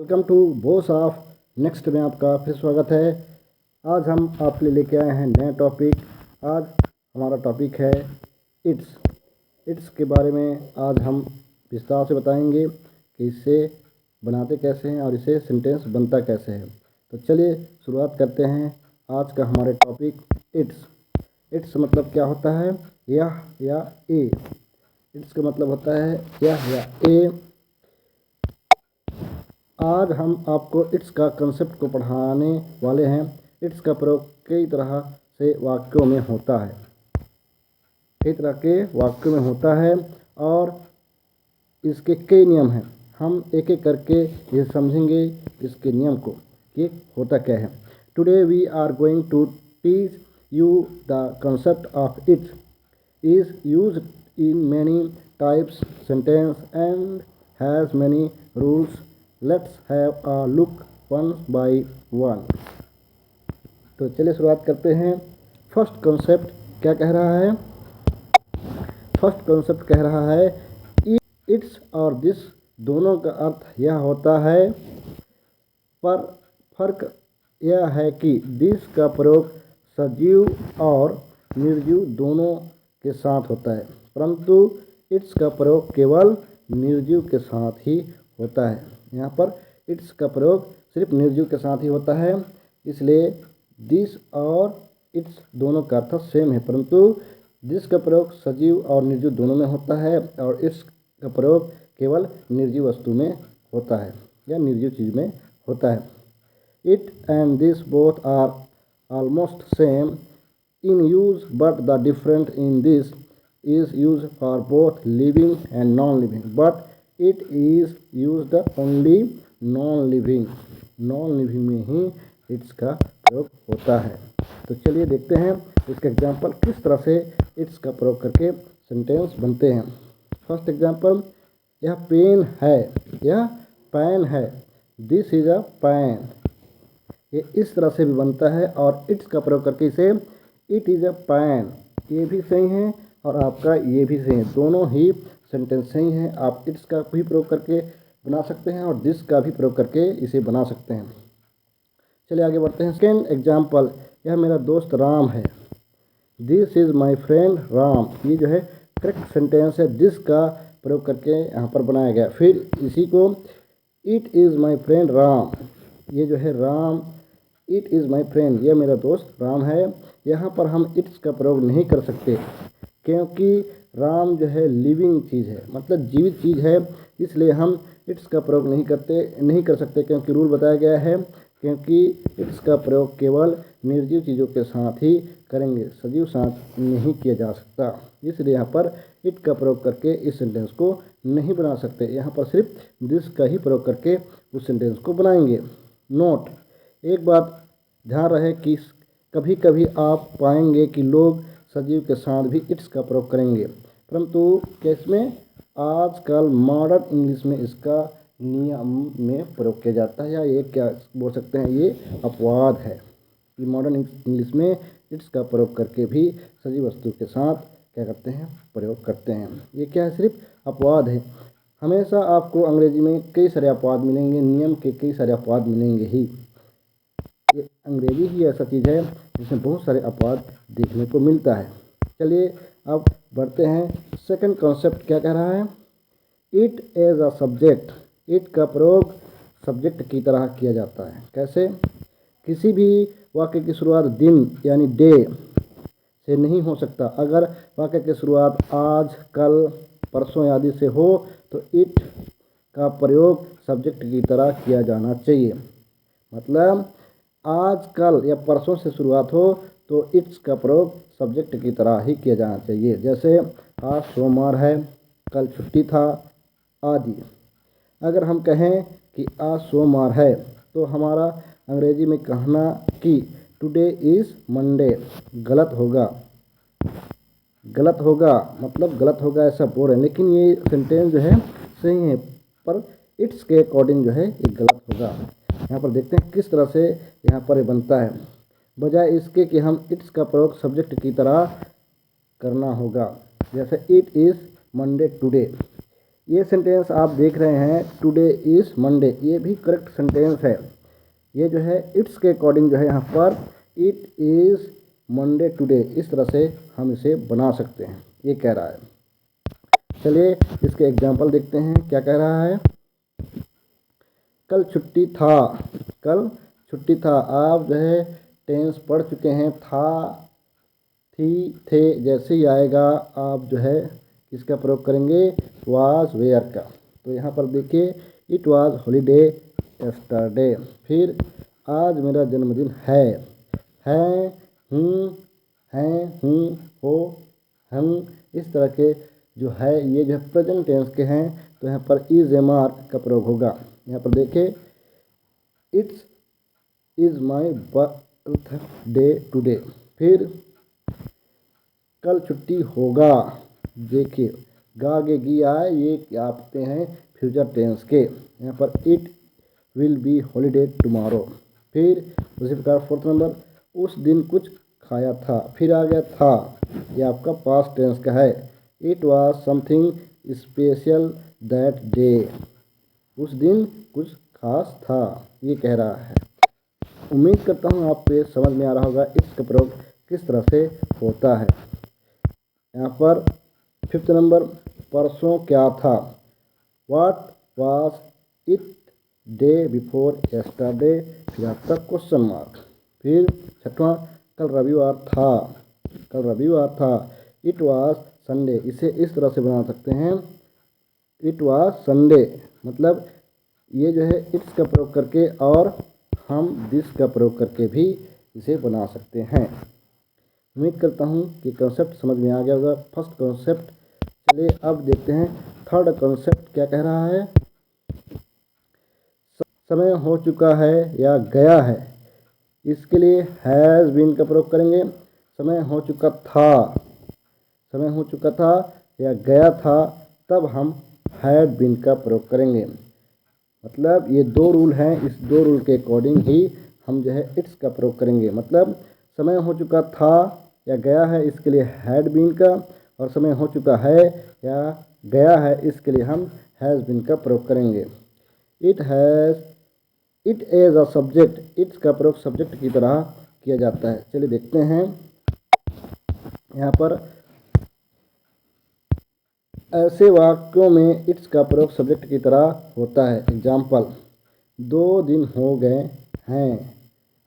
Welcome to boss of next में आपका फिर स्वागत है। आज हम आपके लिए लेके आए हैं नया टॉपिक। आज हमारा टॉपिक है इट्स के बारे में आज हम विस्तार से बताएंगे कि इसे बनाते कैसे हैं और इसे सेंटेंस बनता कैसे है। तो चलिए शुरुआत करते हैं आज का हमारे टॉपिक इट्स मतलब क्या होता है? यह या ए। इट्स का मतलब होता है यह या ए। आज हम आपको इट्स का कंसेप्ट को पढ़ाने वाले हैं। इट्स का प्रयोग कई तरह से वाक्यों में होता है, कई तरह के वाक्यों में होता है और इसके कई नियम हैं। हम एक एक करके ये समझेंगे इसके नियम को कि होता क्या है। Today we are going to teach you the concept of its is used in many types sentence and has many rules. Let's have a look one by one. तो चलिए शुरुआत करते हैं। फर्स्ट कॉन्सेप्ट क्या कह रहा है? फर्स्ट कॉन्सेप्ट कह रहा है इट्स और दिस दोनों का अर्थ यह होता है, पर फर्क यह है कि दिस का प्रयोग सजीव और निर्जीव दोनों के साथ होता है, परंतु इट्स का प्रयोग केवल निर्जीव के साथ ही होता है। यहाँ पर इट्स का प्रयोग सिर्फ निर्जीव के साथ ही होता है, इसलिए दिस और इट्स दोनों का अर्थ सेम है, परंतु दिस का प्रयोग सजीव और निर्जीव दोनों में होता है और इट्स का प्रयोग केवल निर्जीव वस्तु में होता है या निर्जीव चीज़ में होता है। It and this both are almost same in use, but the difference in this is used for both living and non-living, but it is used only non-living में ही इट्स का प्रयोग होता है। तो चलिए देखते हैं इसका एग्जाम्पल किस तरह से इट्स का प्रयोग करके सेंटेंस बनते हैं। फर्स्ट एग्जाम्पल, यह पेन है, यह पैन है, दिस इज अ पैन। ये इस तरह से भी बनता है और इट्स का प्रयोग करके इसे इट इज़ अ पैन, ये भी सही है और आपका ये भी सही है, दोनों ही सेंटेंस सही हैं। आप इट्स का भी प्रयोग करके बना सकते हैं और दिस का भी प्रयोग करके इसे बना सकते हैं। चलिए आगे बढ़ते हैं। सेकेंड एग्जाम्पल, यह मेरा दोस्त राम है, this is my friend Ram. ये जो है करेक्ट सेंटेंस है, दिस का प्रयोग करके यहाँ पर बनाया गया। फिर इसी को it is my friend Ram, ये जो है Ram, it is my friend, यह मेरा दोस्त राम है। यहाँ पर हम इट्स का प्रयोग नहीं कर सकते क्योंकि राम जो है लिविंग चीज़ है, मतलब जीवित चीज़ है, इसलिए हम इट्स का प्रयोग नहीं कर सकते क्योंकि रूल बताया गया है, क्योंकि इट्स का प्रयोग केवल निर्जीव चीज़ों के साथ ही करेंगे, सजीव साथ नहीं किया जा सकता। इसलिए यहाँ पर इट का प्रयोग करके इस सेंटेंस को नहीं बना सकते, यहाँ पर सिर्फ दिस का ही प्रयोग करके उस सेंटेंस को बनाएंगे। नोट, एक बात ध्यान रहे कि कभी कभी आप पाएंगे कि लोग सजीव के साथ भी इट्स का प्रयोग करेंगे, परंतु इसमें आजकल मॉडर्न इंग्लिश में इसका नियम में प्रयोग किया जाता है, या ये क्या बोल सकते हैं, ये अपवाद है कि मॉडर्न इंग्लिश में इट्स का प्रयोग करके भी सजीव वस्तु के साथ क्या करते हैं, प्रयोग करते हैं। ये क्या है, सिर्फ अपवाद है। हमेशा आपको अंग्रेजी में कई सारे अपवाद मिलेंगे, नियम के कई सारे अपवाद मिलेंगे ही। ये अंग्रेजी ही ऐसा चीज़ है जिसमें बहुत सारे अपवाद देखने को मिलता है। चलिए अब बढ़ते हैं। सेकंड कॉन्सेप्ट क्या कह रहा है? It as a subject, it का प्रयोग सब्जेक्ट की तरह किया जाता है। कैसे? किसी भी वाक्य की शुरुआत दिन यानी डे से नहीं हो सकता। अगर वाक्य की शुरुआत आज, कल, परसों आदि से हो तो इट का प्रयोग सब्जेक्ट की तरह किया जाना चाहिए। मतलब आज, कल या परसों से शुरुआत हो तो इट्स का प्रयोग सब्जेक्ट की तरह ही किया जाना चाहिए। जैसे आज सोमवार है, कल छुट्टी था आदि। अगर हम कहें कि आज सोमवार है तो हमारा अंग्रेजी में कहना कि टुडे इज़ मंडे गलत होगा, मतलब गलत होगा ऐसा बोल रहे हैं, लेकिन ये सेंटेंस जो है सही है, पर इट्स के अकॉर्डिंग जो है ये गलत होगा। यहाँ पर देखते हैं किस तरह से यहाँ पर बनता है। बजाय इसके कि हम इट्स का प्रयोग सब्जेक्ट की तरह करना होगा, जैसे इट इज़ मंडे टुडे, ये सेंटेंस आप देख रहे हैं टुडे इज़ मंडे, ये भी करेक्ट सेंटेंस है। ये जो है इट्स के अकॉर्डिंग जो है यहाँ पर इट इज़ मंडे टुडे, इस तरह से हम इसे बना सकते हैं, ये कह रहा है। चलिए इसके एग्जाम्पल देखते हैं क्या कह रहा है। कल छुट्टी था, कल छुट्टी था। आप जो है टेंस पढ़ चुके हैं, था, थी, थे जैसे ही आएगा आप जो है किसका प्रयोग करेंगे, वाज वेयर का। तो यहाँ पर देखिए इट वाज हॉलीडे यस्टरडे। फिर आज मेरा जन्मदिन है, हूँ, हैं, हूँ, हो, हम, इस तरह के जो है ये जो है प्रेजेंट टेंस के हैं, तो यहाँ पर इज एम आर का प्रयोग होगा। यहाँ पर देखिए it's is my birthday today. फिर कल छुट्टी होगा, देखिए गा गे गी आए, ये क्या आपते हैं फ्यूचर टेंस के। यहाँ पर it will be holiday tomorrow. फिर उसी प्रकार फोर्थ नंबर, उस दिन कुछ खाया था। फिर आ गया था, ये आपका पास्ट टेंस का है। It was something special that day, उस दिन कुछ खास था, ये कह रहा है। उम्मीद करता हूँ आपको ये समझ में आ रहा होगा इट्स का प्रयोग किस तरह से होता है। यहाँ पर फिफ्थ नंबर, परसों क्या था, what was it day before yesterday, फिर आपका क्वेश्चन मार्क। फिर छठवां, कल रविवार था, कल रविवार था। इट वाज संडे, इसे इस तरह से बना सकते हैं, इट वाज संडे, मतलब ये जो है इट्स का प्रयोग करके और हम दिस का प्रयोग करके भी इसे बना सकते हैं। उम्मीद करता हूँ कि कॉन्सेप्ट समझ में आ गया होगा, फर्स्ट कॉन्सेप्ट। चलिए अब देखते हैं थर्ड कॉन्सेप्ट क्या कह रहा है। समय हो चुका है या गया है, इसके लिए हैज़ बीन का प्रयोग करेंगे। समय हो चुका था, समय हो चुका था या गया था, तब हम हैड बीन का प्रयोग करेंगे। मतलब ये दो रूल हैं, इस दो रूल के अकॉर्डिंग ही हम जो है इट्स का प्रयोग करेंगे। मतलब समय हो चुका था या गया है, इसके लिए हैड बीन का, और समय हो चुका है या गया है, इसके लिए हम हैज़ बीन का प्रयोग करेंगे। It has, it as a subject, its का प्रयोग सब्जेक्ट की तरह किया जाता है। चलिए देखते हैं यहाँ पर ऐसे वाक्यों में इट्स का प्रयोग सब्जेक्ट की तरह होता है। एग्जाम्पल, 2 दिन हो गए हैं,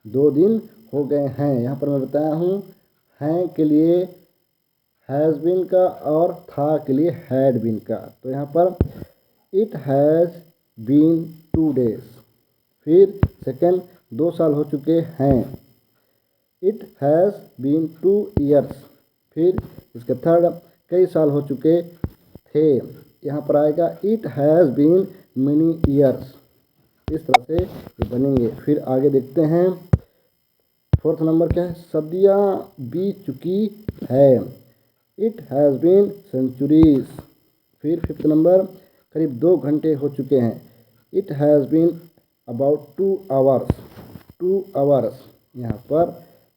2 दिन हो गए हैं। यहाँ पर मैं बताया हूँ हैं के लिए हैज़ बीन का और था के लिए हैड बीन का। तो यहाँ पर इट हैज़ बीन 2 days। फिर सेकंड, 2 साल हो चुके हैं, इट हैज़ बीन 2 years। फिर इसका थर्ड, कई साल हो चुके थे, यहाँ पर आएगा it has been many years. इस तरह से ये बनेंगे। फिर आगे देखते हैं फोर्थ नंबर क्या है, सदियाँ बीत चुकी है, इट हैज़ बीन सेंचुरीज। फिर फिफ्थ नंबर, करीब 2 घंटे हो चुके हैं, it has been about 2 hours, 2 hours यहाँ पर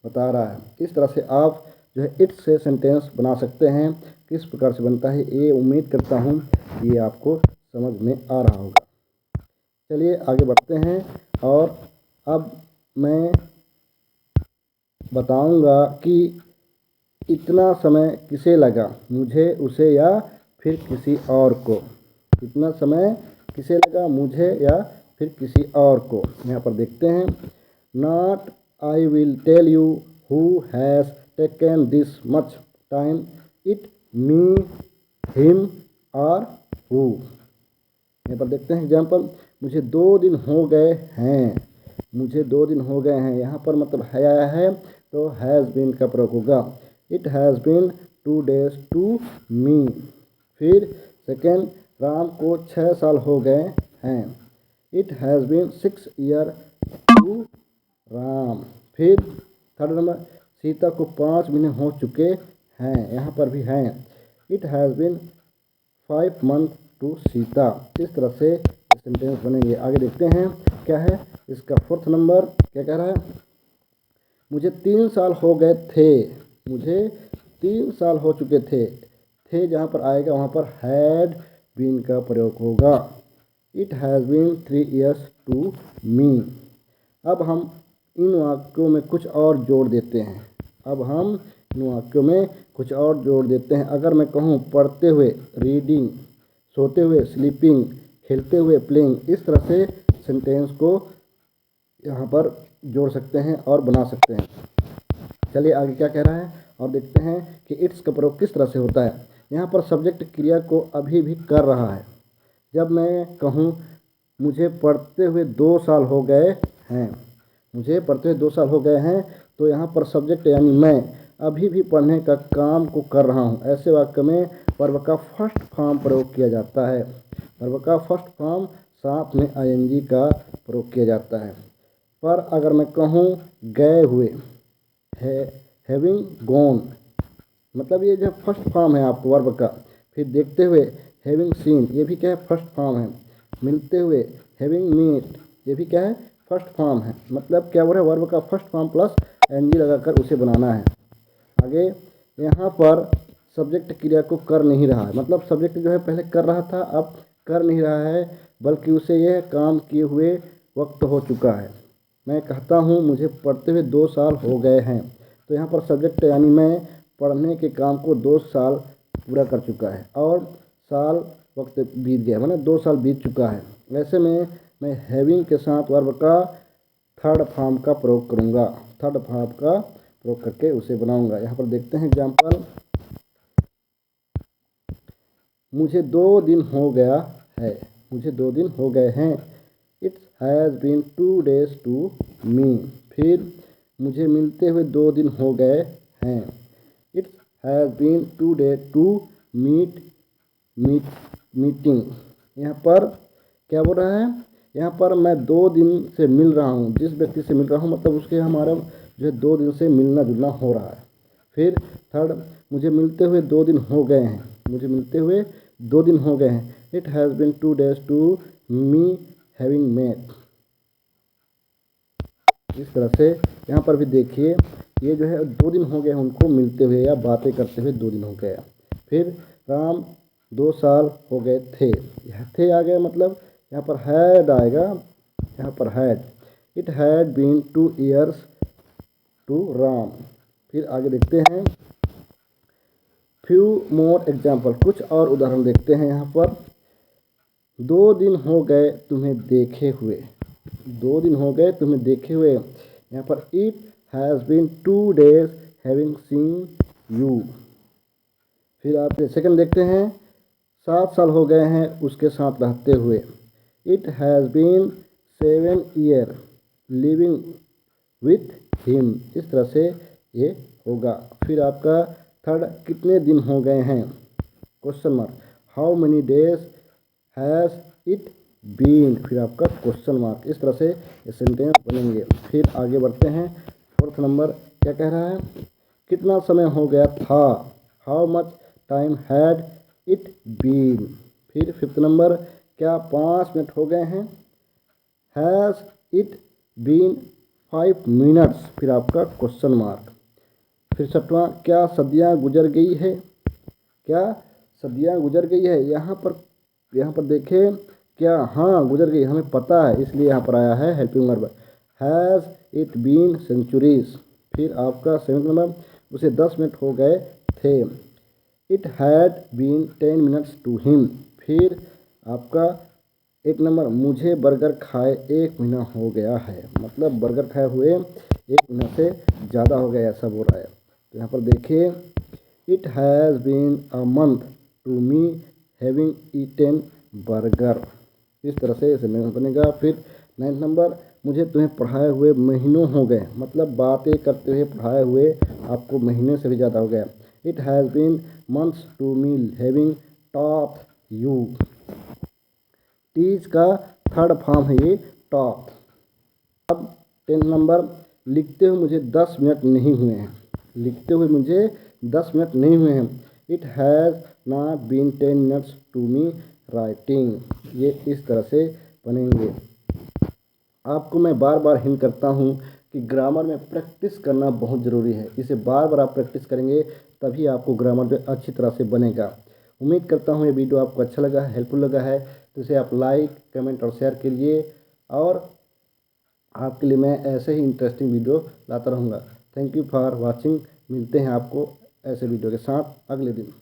बता रहा है। इस तरह से आप जो है इट से सेंटेंस बना सकते हैं। किस प्रकार से बनता है ये उम्मीद करता हूँ ये आपको समझ में आ रहा होगा। चलिए आगे बढ़ते हैं और अब मैं बताऊंगा कि इतना समय किसे लगा, मुझे, उसे या फिर किसी और को। इतना समय किसे लगा, मुझे या फिर किसी और को। यहाँ पर देखते हैं, not I will tell you who has taken this much time, it, me, him और हु। यहाँ पर देखते हैं एग्जाम्पल, मुझे 2 दिन हो गए हैं, मुझे 2 दिन हो गए हैं। यहाँ पर मतलब है आया है तो हैज़ बीन का प्रयोग होगा। It has been 2 days to me. फिर सेकेंड, राम को 6 साल हो गए हैं, it has been 6 years to Ram. फिर थर्ड नंबर, सीता को 5 महीने हो चुके हैं, यहाँ पर भी हैं, it has been 5 months to Sita. इस तरह से सेंटेंस बनेंगे। आगे देखते हैं क्या है इसका फोर्थ नंबर क्या कह रहा है, मुझे 3 साल हो गए थे, मुझे 3 साल हो चुके थे। थे जहाँ पर आएगा वहाँ पर हैड बीन का प्रयोग होगा। It has been 3 years to me. अब हम इन वाक्यों में कुछ और जोड़ देते हैं। अगर मैं कहूँ पढ़ते हुए रीडिंग, सोते हुए स्लीपिंग, खेलते हुए प्लेइंग, इस तरह से सेंटेंस को यहाँ पर जोड़ सकते हैं और बना सकते हैं। चलिए आगे क्या कह रहा है और देखते हैं कि इट्स का प्रयोग किस तरह से होता है। यहाँ पर सब्जेक्ट क्रिया को अभी भी कर रहा है। जब मैं कहूँ मुझे पढ़ते हुए 2 साल हो गए हैं, तो यहाँ पर सब्जेक्ट यानी मैं अभी भी पढ़ने का काम को कर रहा हूँ। ऐसे वाक्य में वर्ब का फर्स्ट फॉर्म प्रयोग किया जाता है। वर्ब का फर्स्ट फॉर्म साथ में ing का प्रयोग किया जाता है। पर अगर मैं कहूँ गए हुए, हैविंग गॉन, मतलब ये जो फर्स्ट फॉर्म है आपको वर्ब का। फिर देखते हुए हैविंग सीन, ये भी क्या है, फर्स्ट फॉर्म है। मिलते हुए हैविंग मीट, ये भी क्या है, फर्स्ट फॉर्म है। मतलब क्या बोल रहा है, वर्ब का फर्स्ट फॉर्म प्लस ing लगाकर उसे बनाना है। आगे यहाँ पर सब्जेक्ट क्रिया को कर नहीं रहा है, मतलब सब्जेक्ट जो है पहले कर रहा था, अब कर नहीं रहा है, बल्कि उसे यह काम किए हुए वक्त हो चुका है। मैं कहता हूँ मुझे पढ़ते हुए 2 साल हो गए हैं, तो यहाँ पर सब्जेक्ट यानी मैं पढ़ने के काम को 2 साल पूरा कर चुका है और साल वक्त बीत गया, मतलब 2 साल बीत चुका है। ऐसे में मैं हैविंग के साथ वर्ब का थर्ड फॉर्म का प्रयोग करूँगा, थर्ड फॉर्म का प्रयोग करके उसे बनाऊँगा। यहाँ पर देखते हैं एग्जाम्पल। मुझे 2 दिन हो गया है, मुझे 2 दिन हो गए हैं। It has been 2 days to me. फिर मुझे मिलते हुए 2 दिन हो गए हैं। It has been 2 days to meeting. यहाँ पर क्या बोल रहा है, यहाँ पर मैं 2 दिन से मिल रहा हूँ, जिस व्यक्ति से मिल रहा हूँ मतलब उसके हमारा जो है 2 दिन से मिलना जुलना हो रहा है। फिर थर्ड, मुझे मिलते हुए 2 दिन हो गए हैं, मुझे मिलते हुए 2 दिन हो गए हैं। It has been 2 days to me having met. इस तरह से यहाँ पर भी देखिए, ये जो है 2 दिन हो गए उनको मिलते हुए या बातें करते हुए 2 दिन हो गया। फिर राम 2 साल हो गए थे, यह थे आ गया, मतलब यहाँ पर हैड आएगा, यहाँ पर had. It had been 2 years to Ram. फिर आगे देखते हैं फ्यू मोर एग्जाम्पल, कुछ और उदाहरण देखते हैं। यहाँ पर 2 दिन हो गए तुम्हें देखे हुए, 2 दिन हो गए तुम्हें देखे हुए। यहाँ पर it has been 2 days having seen you. फिर आप सेकंड देखते हैं, 7 साल हो गए हैं उसके साथ रहते हुए। It has been 7 years living with him. इस तरह से ये होगा। फिर आपका थर्ड, कितने दिन हो गए हैं, question mark, how many days has it been, फिर आपका क्वेश्चन मार्क। इस तरह से ये सेंटेंस बनेंगे। फिर आगे बढ़ते हैं, फोर्थ नंबर क्या कह रहा है, कितना समय हो गया था, how much time had it been. फिर फिफ्थ नंबर, क्या 5 मिनट हो गए हैं, हैज़ इट बीन 5 minutes, फिर आपका क्वेश्चन मार्क। फिर छठवां, क्या सदियां गुजर गई है, क्या सदियां गुजर गई है। यहाँ पर देखें, क्या, हाँ गुजर गई, हमें पता है, इसलिए यहाँ पर आया है helping verb, has it been centuries. फिर आपका 7th नंबर, उसे 10 मिनट हो गए थे, it had been 10 minutes to him. फिर आपका 1 नंबर, मुझे बर्गर खाए 1 महीना हो गया है, मतलब बर्गर खाए हुए 1 महीना से ज़्यादा हो गया, ऐसा बोल रहा है। तो यहाँ पर देखिए, it has been a month to me having eaten burger. इस तरह से सेंटेंस बनेगा। फिर 9th नंबर, मुझे तुम्हें पढ़ाए हुए महीनों हो गए, मतलब बातें करते हुए पढ़ाए हुए आपको महीने से भी ज़्यादा हो गया। It has been months to me having taught you. Teach का थर्ड फॉर्म है ये टॉप। अब 10th नंबर, लिखते हुए मुझे 10 मिनट नहीं हुए हैं, लिखते हुए मुझे 10 मिनट नहीं हुए हैं। It has not been 10 minutes to me writing. ये इस तरह से बनेंगे। आपको मैं बार बार हिंट करता हूँ कि ग्रामर में प्रैक्टिस करना बहुत ज़रूरी है। इसे बार बार आप प्रैक्टिस करेंगे तभी आपको ग्रामर जो अच्छी तरह से बनेगा। उम्मीद करता हूँ ये वीडियो आपको अच्छा लगा है, हेल्पफुल लगा है, तो इसे आप लाइक, कमेंट और शेयर करिए और आपके लिए मैं ऐसे ही इंटरेस्टिंग वीडियो लाता रहूँगा। Thank you for watching. मिलते हैं आपको ऐसे वीडियो के साथ अगले दिन।